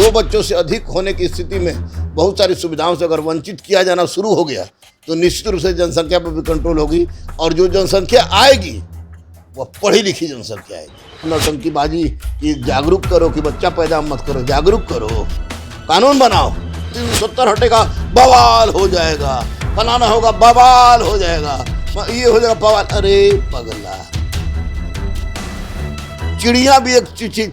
दो बच्चों से अधिक होने की स्थिति में बहुत सारी सुविधाओं से अगर वंचित किया जाना शुरू हो गया तो निश्चित रूप से जनसंख्या पर भी कंट्रोल होगी। और जो जनसंख्या आएगी वह पढ़ी लिखी जनसंख्या आएगी। नौटंकीबाजी की जागरूक करो कि बच्चा पैदा मत करो, जागरूक करो, कानून बनाओ। 370 हटेगा बवाल हो जाएगा, फलाना होगा बवाल हो जाएगा, ये हो जाएगा बवाल। अरे पगला, चिड़िया भी एक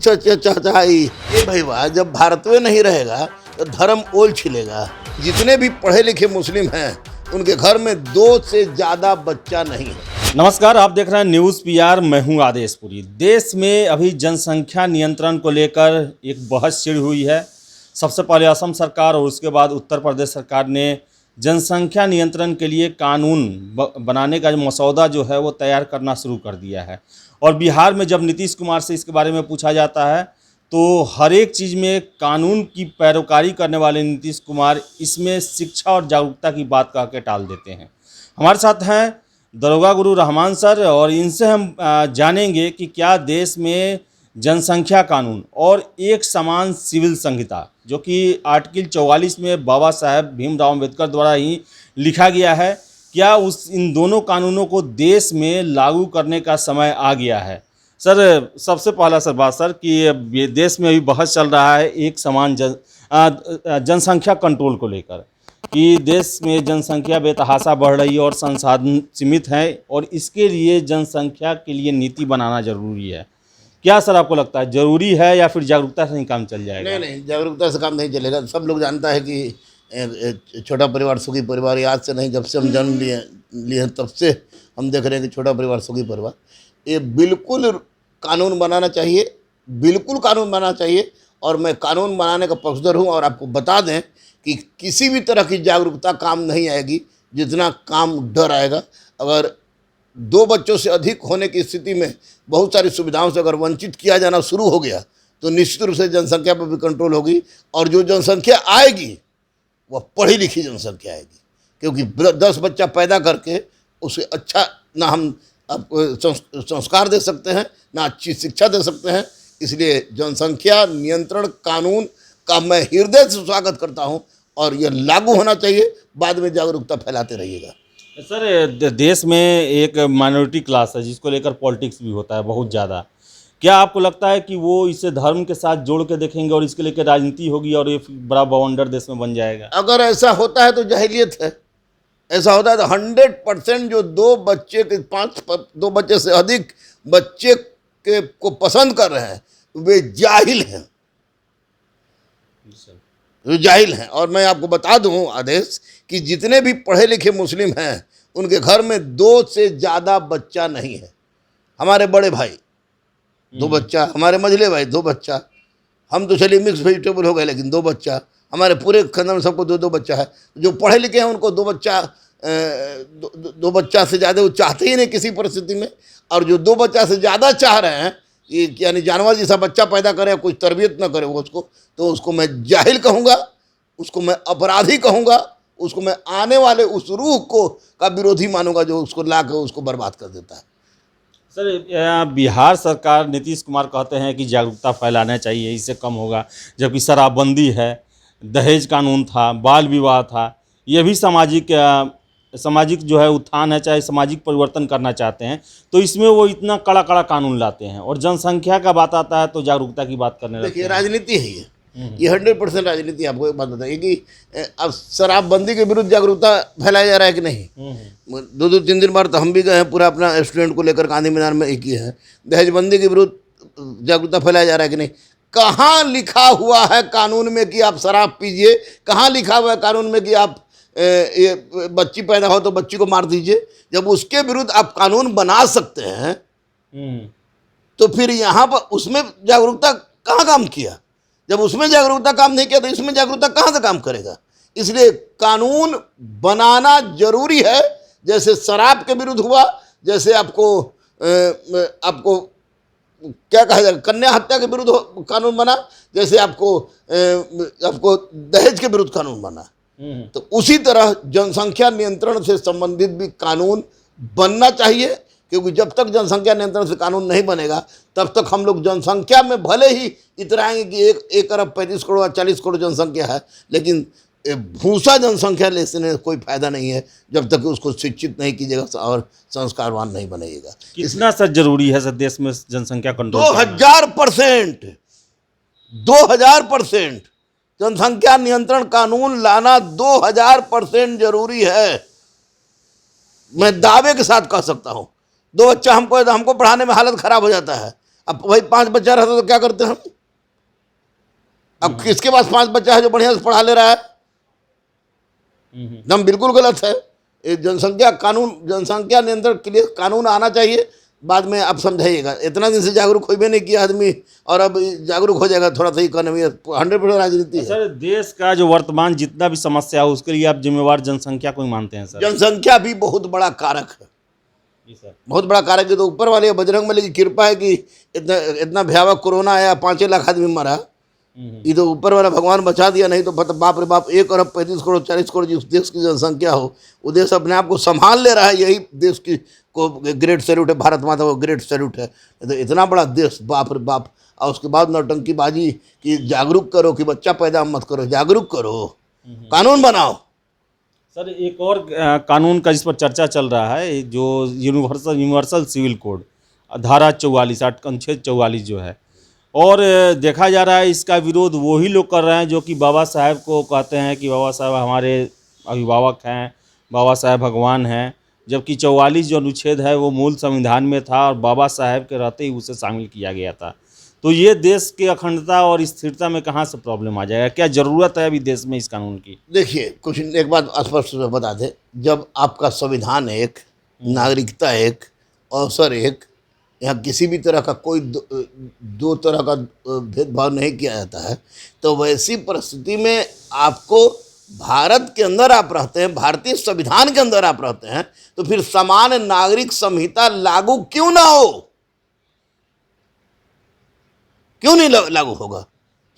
चहचहाई। ये भाई वाह, जब भारत में नहीं रहेगा तो धर्म ओल छिलेगा। जितने भी पढ़े लिखे मुस्लिम हैं उनके घर में 2 से ज़्यादा बच्चा नहीं है। नमस्कार, आप देख रहे हैं न्यूज़ पीआर। मैं हूं आदेशपुरी। देश में अभी जनसंख्या नियंत्रण को लेकर एक बहस छिड़ी हुई है। सबसे पहले असम सरकार और उसके बाद उत्तर प्रदेश सरकार ने जनसंख्या नियंत्रण के लिए कानून बनाने का जो मसौदा जो है वो तैयार करना शुरू कर दिया है। और बिहार में जब नीतीश कुमार से इसके बारे में पूछा जाता है तो हर एक चीज़ में कानून की पैरोकारी करने वाले नीतीश कुमार इसमें शिक्षा और जागरूकता की बात कह के टाल देते हैं। हमारे साथ हैं दरोगा गुरु रहमान सर और इनसे हम जानेंगे कि क्या देश में जनसंख्या कानून और एक समान सिविल संहिता, जो कि आर्टिकल 44 में बाबा साहेब भीमराव अम्बेडकर द्वारा ही लिखा गया है, क्या इन दोनों कानूनों को देश में लागू करने का समय आ गया है? सर, सबसे पहला बात सर कि देश में अभी बहस चल रहा है एक समान जनसंख्या कंट्रोल को लेकर कि देश में जनसंख्या बेतहाशा बढ़ रही है और संसाधन सीमित हैं और इसके लिए जनसंख्या के लिए नीति बनाना जरूरी है। क्या सर आपको लगता है जरूरी है या फिर जागरूकता से ही काम चल जाएगा? नहीं, जागरूकता से काम नहीं चलेगा। सब लोग जानता है कि छोटा परिवार सुखी परिवार, आज से नहीं, जब से हम जन्म लिए तब से हम देख रहे हैं कि छोटा परिवार सुखी परिवार। ये बिल्कुल कानून बनाना चाहिए, बिल्कुल कानून बनाना चाहिए। और मैं कानून बनाने का पक्षधर हूँ। और आपको बता दें कि किसी भी तरह की जागरूकता काम नहीं आएगी जितना काम डर आएगा। अगर 2 बच्चों से अधिक होने की स्थिति में बहुत सारी सुविधाओं से अगर वंचित किया जाना शुरू हो गया तो निश्चित रूप से जनसंख्या पर भी कंट्रोल होगी। और जो जनसंख्या आएगी वह पढ़ी लिखी जनसंख्या आएगी, क्योंकि 10 बच्चा पैदा करके उसे अच्छा ना हम आपको संस्कार दे सकते हैं, ना अच्छी शिक्षा दे सकते हैं। इसलिए जनसंख्या नियंत्रण कानून का मैं हृदय से स्वागत करता हूं और यह लागू होना चाहिए। बाद में जागरूकता फैलाते रहिएगा। सर, देश में एक माइनॉरिटी क्लास है जिसको लेकर पॉलिटिक्स भी होता है बहुत ज़्यादा। क्या आपको लगता है कि वो इसे धर्म के साथ जोड़ के देखेंगे और इसके लेकर राजनीति होगी और ये बड़ा बवंडर देश में बन जाएगा? अगर ऐसा होता है तो जाहिलियत है। ऐसा होता है तो 100% जो 2 बच्चे से अधिक बच्चे को पसंद कर रहे हैं वे जाहिल हैं, वे जाहिल हैं। और मैं आपको बता दूं आदेश कि जितने भी पढ़े लिखे मुस्लिम हैं उनके घर में 2 से ज़्यादा बच्चा नहीं है। हमारे बड़े भाई 2 बच्चा, हमारे मझले भाई 2 बच्चा, हम तो चलिए मिक्स वेजिटेबल हो गए, लेकिन 2 बच्चा। हमारे पूरे खानदान में सबको 2-2 बच्चा है। जो पढ़े लिखे हैं उनको 2 बच्चा से ज़्यादा वो चाहते ही नहीं किसी परिस्थिति में। और जो 2 बच्चा से ज़्यादा चाह रहे हैं, ये यानी जानवर जैसा बच्चा पैदा करे, कोई तरबियत ना करे वो उसको, तो उसको मैं जाहिल कहूँगा, उसको मैं अपराधी कहूँगा, उसको मैं आने वाले उस रूह को का विरोधी मानूंगा जो उसको ला कर उसको बर्बाद कर देता है। सर, बिहार सरकार नीतीश कुमार कहते हैं कि जागरूकता फैलाना चाहिए, इससे कम होगा, जबकि शराबबंदी है, दहेज कानून था, बाल विवाह था, ये भी सामाजिक जो है उत्थान है, चाहे सामाजिक परिवर्तन करना चाहते हैं तो इसमें वो इतना कड़ा कानून लाते हैं। और जनसंख्या का बात आता है तो जागरूकता की बात करने लगते हैं। देखिए, राजनीति है ये 100% राजनीति। आपको एक बात बताइए कि अब शराबबंदी के विरुद्ध जागरूकता फैलाया जा रहा है कि नहीं? 2-2, 3 बार तो हम भी गए हैं, पूरा अपना स्टूडेंट को लेकर गांधी मैदान में एक किए हैं। दहेजबंदी के विरुद्ध जागरूकता फैलाया जा रहा है कि नहीं? कहाँ लिखा हुआ है कानून में कि आप शराब पीजिए? कहाँ लिखा हुआ है कानून में कि आप ये बच्ची पैदा हो तो बच्ची को मार दीजिए? जब उसके विरुद्ध आप कानून बना सकते हैं तो फिर यहाँ पर उसमें जागरूकता कहाँ काम किया? जब उसमें जागरूकता काम नहीं किया तो इसमें जागरूकता कहाँ से काम करेगा? इसलिए कानून बनाना जरूरी है। जैसे शराब के विरुद्ध हुआ, जैसे आपको क्या कहा जाएगा, कन्या हत्या के विरुद्ध कानून बना, जैसे आपको दहेज के विरुद्ध कानून बना, तो उसी तरह जनसंख्या नियंत्रण से संबंधित भी कानून बनना चाहिए। क्योंकि जब तक जनसंख्या नियंत्रण से कानून नहीं बनेगा तब तक हम लोग जनसंख्या में भले ही इतराएंगे कि 1 अरब 35 करोड़ या 40 करोड़ जनसंख्या है, लेकिन भूसा जनसंख्या लेने से कोई फायदा नहीं है जब तक उसको शिक्षित नहीं कीजिएगा और संस्कारवान नहीं बनेगा। कितना सर जरूरी है सर देश में जनसंख्या कंट्रोल? 2000%, 2000% जनसंख्या नियंत्रण कानून लाना 2000% जरूरी है। मैं दावे के साथ कह सकता हूं। 2 बच्चा हमको पढ़ाने में हालत खराब हो जाता है। अब भाई 5 बच्चा रहता तो क्या करते हम? अब किसके पास 5 बच्चा है जो बढ़िया से पढ़ा ले रहा है? एकदम बिल्कुल गलत है। ये जनसंख्या नियंत्रण के लिए कानून आना चाहिए। बाद में आप समझाइएगा, इतना दिन से जागरूक हो भी नहीं किया आदमी और अब जागरूक हो जाएगा। थोड़ा सा इकोनॉमी 100% राजनीति है। सर देश का जो वर्तमान जितना भी समस्या है उसके लिए आप जिम्मेवार जनसंख्या को ही मानते हैं सर? जनसंख्या भी बहुत बड़ा कारक है, जी सर, बहुत बड़ा कारक है। तो ऊपर वाले बजरंगबली की कृपा है कि इतना भयावह कोरोना आया, 5 लाख आदमी मरा। ये तो ऊपर वाला भगवान बचा दिया, नहीं तो बाप रे बाप 1 अरब 35 करोड़ 40 करोड़ जिस देश की जनसंख्या हो वो देश अपने आप को संभाल ले रहा है। यही देश की को ग्रेट सैल्यूट है, भारत माता को ग्रेट सैल्यूट है। तो इतना बड़ा देश, बाप रे बाप। और उसके बाद नौटंकीबाजी कि जागरूक करो कि बच्चा पैदा मत करो, जागरूक करो, कानून बनाओ। सर एक और कानून का जिस पर चर्चा चल रहा है, जो यूनिवर्सल सिविल कोड धारा 44 अनुच्छेद 44 जो है, और देखा जा रहा है इसका विरोध वही लोग कर रहे हैं जो कि बाबा साहेब को कहते हैं कि बाबा साहेब हमारे अभिभावक हैं, बाबा साहेब भगवान हैं, जबकि 44 जो अनुच्छेद है वो मूल संविधान में था और बाबा साहेब के रहते ही उसे शामिल किया गया था। तो ये देश की अखंडता और स्थिरता में कहाँ से प्रॉब्लम आ जाएगा? क्या ज़रूरत है अभी देश में इस कानून की? देखिए, एक बात स्पष्ट रूप से बता दें, जब आपका संविधान एक, नागरिकता एक, अवसर एक, यहाँ किसी भी तरह का कोई दो तरह का भेदभाव नहीं किया जाता है, तो वैसी परिस्थिति में आपको भारत के अंदर आप रहते हैं, भारतीय संविधान के अंदर आप रहते हैं, तो फिर समान नागरिक संहिता लागू क्यों ना हो? क्यों नहीं लागू होगा?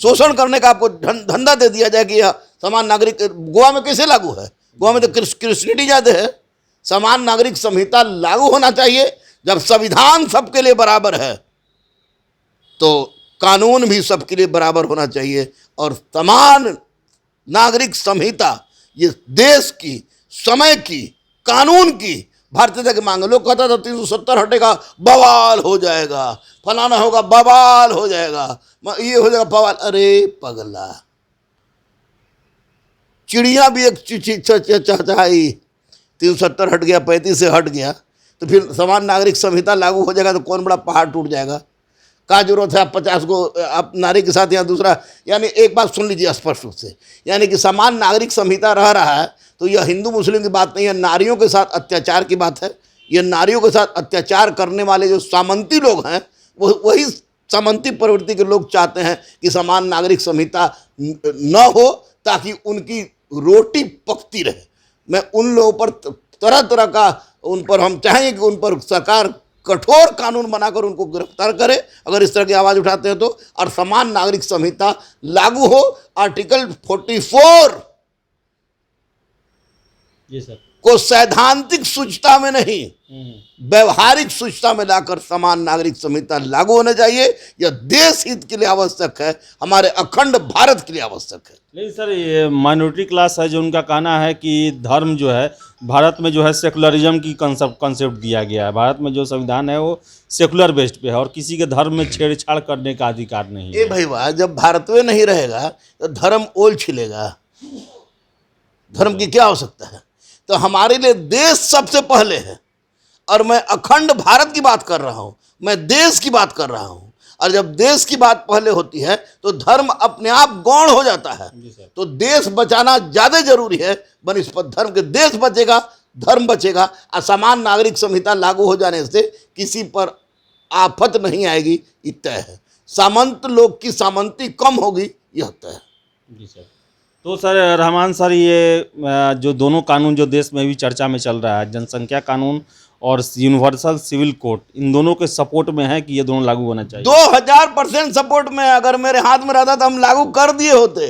शोषण करने का आपको धंधा दे दिया जाए कि समान नागरिक। गोवा में कैसे लागू है? गोवा में तो क्रिश्चियनिटी ज़्यादा है। समान नागरिक संहिता लागू होना चाहिए। जब संविधान सबके लिए बराबर है तो कानून भी सबके लिए बराबर होना चाहिए। और समान नागरिक संहिता ये देश की, समय की, कानून की भारतीयता की मांग है। लोग कहता था 370 हटेगा बवाल हो जाएगा, फलाना होगा बवाल हो जाएगा, ये हो जाएगा बवाल। अरे पगला, चिड़िया भी एक चहचहाई, 370 हट गया, 35 से हट गया, तो फिर समान नागरिक संहिता लागू हो जाएगा तो कौन बड़ा पहाड़ टूट जाएगा? क्या जरूरत है आप 50 को आप नारी के साथ या दूसरा? यानी एक बात सुन लीजिए स्पष्ट रूप से, यानी कि समान नागरिक संहिता रह रहा है तो यह हिंदू मुस्लिम की बात नहीं है, नारियों के साथ अत्याचार की बात है। यह नारियों के साथ अत्याचार करने वाले जो सामंती लोग हैं, वही सामंती प्रवृत्ति के लोग चाहते हैं कि समान नागरिक संहिता न हो ताकि उनकी रोटी पकती रहे। मैं उन लोगों पर तरह तरह का उन पर हम चाहेंगे कि उन पर सरकार कठोर कानून बनाकर उनको गिरफ्तार करे अगर इस तरह की आवाज़ उठाते हैं तो, और समान नागरिक संहिता लागू हो। आर्टिकल 44 जी सर को सैद्धांतिक सूचना में नहीं, व्यवहारिक सूचना में लाकर समान नागरिक संहिता लागू होना चाहिए। यह देश हित के लिए आवश्यक है, हमारे अखंड भारत के लिए आवश्यक है। नहीं सर, ये माइनॉरिटी क्लास है जो उनका कहना है कि धर्म जो है भारत में जो है सेकुलरिज्म की कंसेप्ट दिया गया है। भारत में जो संविधान है वो सेकुलर बेस्ड पे है और किसी के धर्म में छेड़छाड़ करने का अधिकार नहीं है। ये भाई वाह, जब भारत में नहीं रहेगा तो धर्म ओल छिलेगा। धर्म की क्या आवश्यकता है? तो हमारे लिए देश सबसे पहले है और मैं अखंड भारत की बात कर रहा हूँ, मैं देश की बात कर रहा हूँ। और जब देश की बात पहले होती है तो धर्म अपने आप गौण हो जाता है। तो देश बचाना ज़्यादा जरूरी है बनिस्पत धर्म के। देश बचेगा, धर्म बचेगा। असमान नागरिक संहिता लागू हो जाने से किसी पर आफत नहीं आएगी, ये तय है। सामंत लोग की सामंती कम होगी, यह तय है। जी सर। तो सर रहमान सर, ये जो दोनों कानून जो देश में भी चर्चा में चल रहा है, जनसंख्या कानून और यूनिवर्सल सिविल कोड, इन दोनों के सपोर्ट में है कि ये दोनों लागू होना चाहिए? 2000% सपोर्ट में। अगर मेरे हाथ में रहता तो हम लागू कर दिए होते।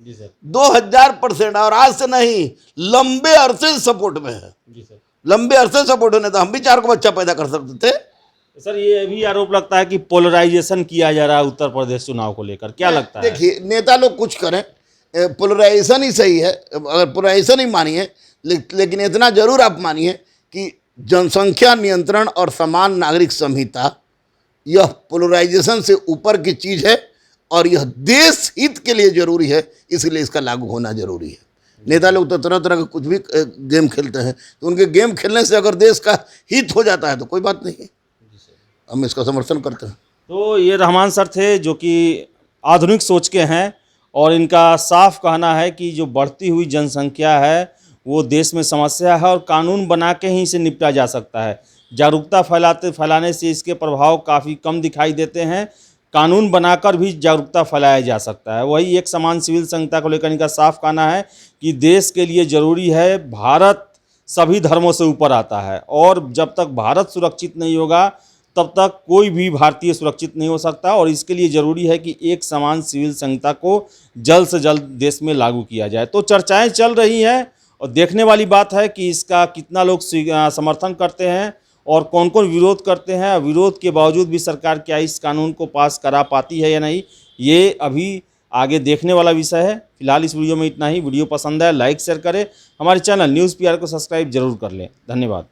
जी सर। 2000%। और आज से नहीं, लंबे अरसे से सपोर्ट में है। जी सर। लंबे अरसे सपोर्ट होने था, हम भी 4 को बच्चा पैदा कर सकते थे। सर ये भी आरोप लगता है कि पोलराइजेशन किया जा रहा है उत्तर प्रदेश चुनाव को लेकर, क्या लगता है? देखिए, नेता लोग कुछ करें, पोलराइजेशन ही सही है, अगर पोलराइजेशन ही मानिए, लेकिन इतना जरूर आप मानिए कि जनसंख्या नियंत्रण और समान नागरिक संहिता यह पोलराइजेशन से ऊपर की चीज़ है और यह देश हित के लिए जरूरी है, इसलिए इसका लागू होना जरूरी है। नेता लोग तो तरह तरह का कुछ भी गेम खेलते हैं, तो उनके गेम खेलने से अगर देश का हित हो जाता है तो कोई बात नहीं है, हम इसका समर्थन करते हैं। तो ये रहमान सर थे जो कि आधुनिक सोच के हैं और इनका साफ कहना है कि जो बढ़ती हुई जनसंख्या है वो देश में समस्या है और कानून बना के ही इसे निपटा जा सकता है। जागरूकता फैलाने से इसके प्रभाव काफ़ी कम दिखाई देते हैं, कानून बनाकर भी जागरूकता फैलाया जा सकता है। वही एक समान सिविल संहिता को लेकर इनका साफ कहना है कि देश के लिए ज़रूरी है, भारत सभी धर्मों से ऊपर आता है और जब तक भारत सुरक्षित नहीं होगा तब तक कोई भी भारतीय सुरक्षित नहीं हो सकता और इसके लिए ज़रूरी है कि एक समान सिविल संहिता को जल्द से जल्द देश में लागू किया जाए। तो चर्चाएं चल रही हैं और देखने वाली बात है कि इसका कितना लोग समर्थन करते हैं और कौन कौन विरोध करते हैं। विरोध के बावजूद भी सरकार क्या इस कानून को पास करा पाती है या नहीं, ये अभी आगे देखने वाला विषय है। फिलहाल इस वीडियो में इतना ही। वीडियो पसंद है लाइक शेयर करें, हमारे चैनल न्यूज़ पीआर को सब्सक्राइब जरूर कर लें। धन्यवाद।